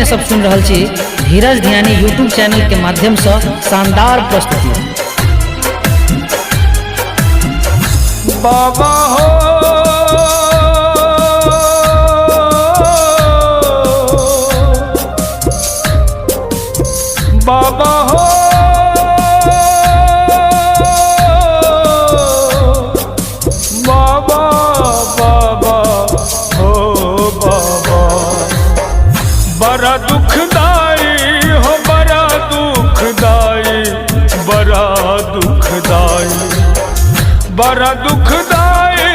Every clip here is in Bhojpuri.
सब सुन रहल छी धीरज ध्यानी यूट्यूब चैनल के माध्यम से शानदार प्रस्तुति। बाबा हो बाबा हो बाबा बाबा हो बाबा, बड़ा दुखदाई हो बड़ा दुखदाई, बड़ा दुखदाई, बड़ा दुखदाई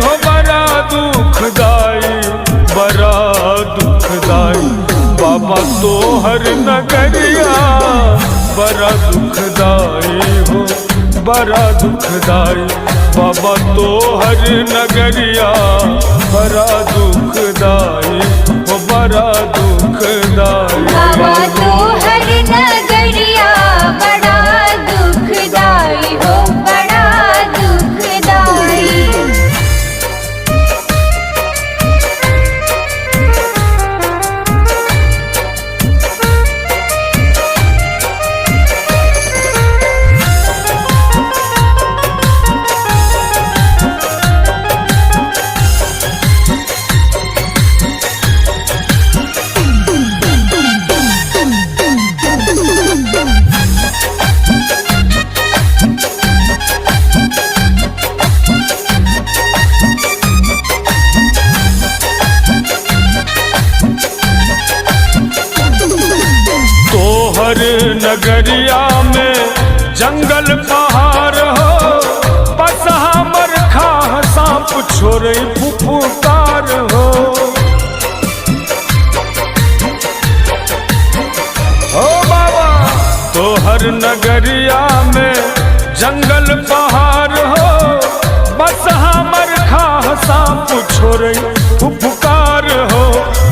हो बड़ा दुखदाई, बड़ा दुखदाई। बाबा तोहर नगरिया बड़ा दुखदाई हो बड़ा दुखदाई, बाबा तोहर नगरिया बड़ा दुखदाई हो बड़ा दुखदाई। बाबा तोहर नगरिया बड़ा दुखदाई हो बड़ा दुखदाई। तोहर नगरिया में जंगल पहाड़ हो, बस हमर खाह सांप छोड़े फुफकार हो। ओ बाबा तोहर नगरिया में जंगल पहाड़ हो, बस हमर खाह सांप छोड़े फुफकार हो,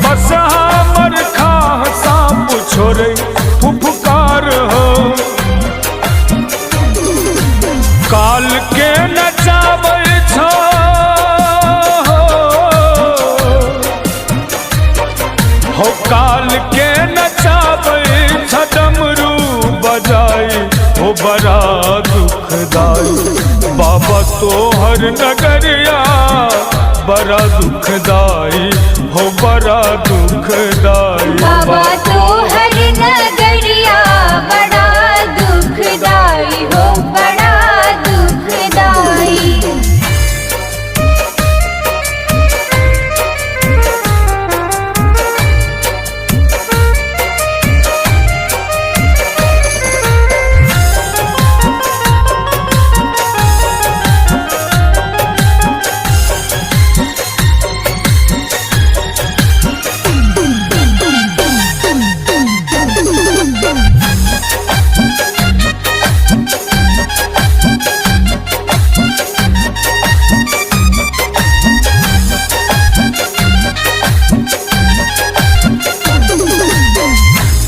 बस हमर खाह सांप छोड़े फुफकार हो। काल के नचाबै छो हो, काल के नचाबै छ डमरू बजाई हो बड़ा दुखदाई। बाबा तोहर नगरिया बड़ा दुखदाई हो बड़ा दुखदाई। बाबा तोहर नगरिया बड़ा दुखदाई हो बड़ा दुखदाई।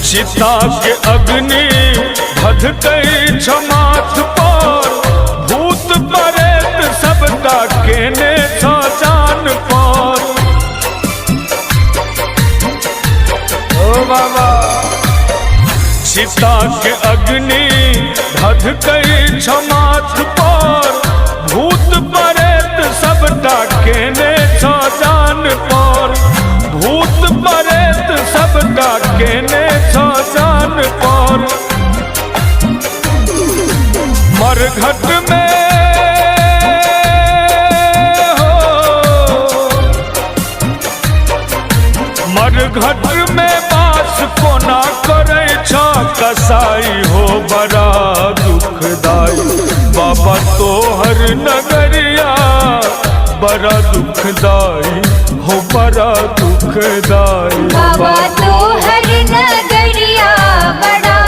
चिता के अग्नि धधकै छ माथ पर, भूत प्रेत सबटा केने छ जान पर। ओ बाबा चिता के अग्नि धधकै छ माथ पर, भूत प्रेत सबटा केने छ जान पर, भूत प्रेत सबटा केने छ जान पर। मरघट में हो मरघट में बास कोना करे छ कसाई हो बड़ा दुखदाई। बाबा तोहर नगरिया बड़ा दुखदाई हो बड़ा दुखदाई। बाबा तोहर नगरिया बड़ा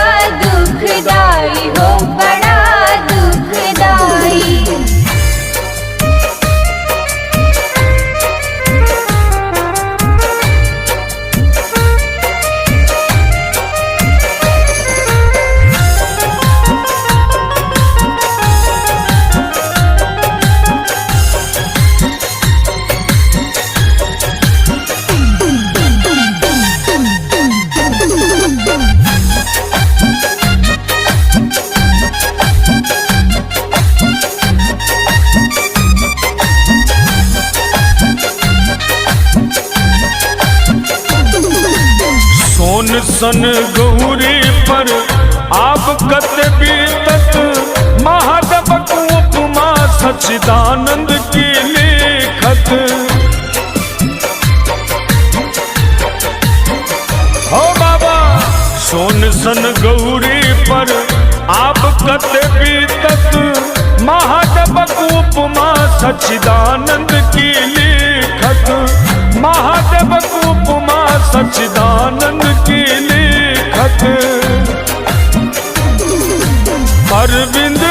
दुखदाई हो बड़ा दुखदाई। सन गौरी पर आप कत बीतत, महादेवक उपमा सच्चिदानंद की लिखत। हो बाबा सोन सन गौरी पर आप कत बीतत, महादेवक उपमा सच्चिदानंद की लिखत। महादेवक उपमा सच्चिदानंद की लिखत। अरविंद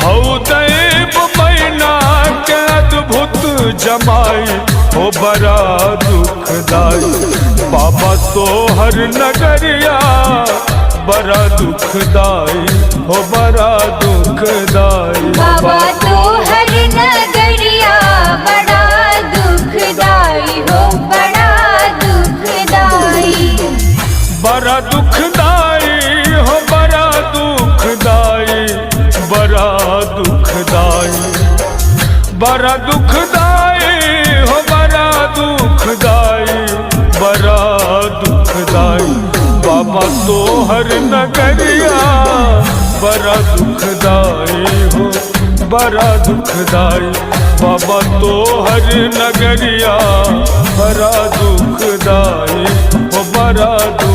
हौदैव मैना के अद्भुत जमाई हो बड़ा दुखदाई। बाबा तो हर नगरिया बड़ा दुखदाई हो बड़ा दुखदाई। बाबा तो हर नगरिया बड़ा दुखदाई हो बड़ा दुखदाई। बड़ा दुखदाई हो बड़ा दुखदाई, बड़ा दुखदाई। बड़ा दुखदाई हो बड़ा दुखदाई, बड़ा दुखदाई। बाबा तो हर नगरिया बड़ा दुखदाई हो बड़ा दुखदाई। बाबा तो हर नगरिया बड़ा दुखदाई हो बड़ा दुखदाई।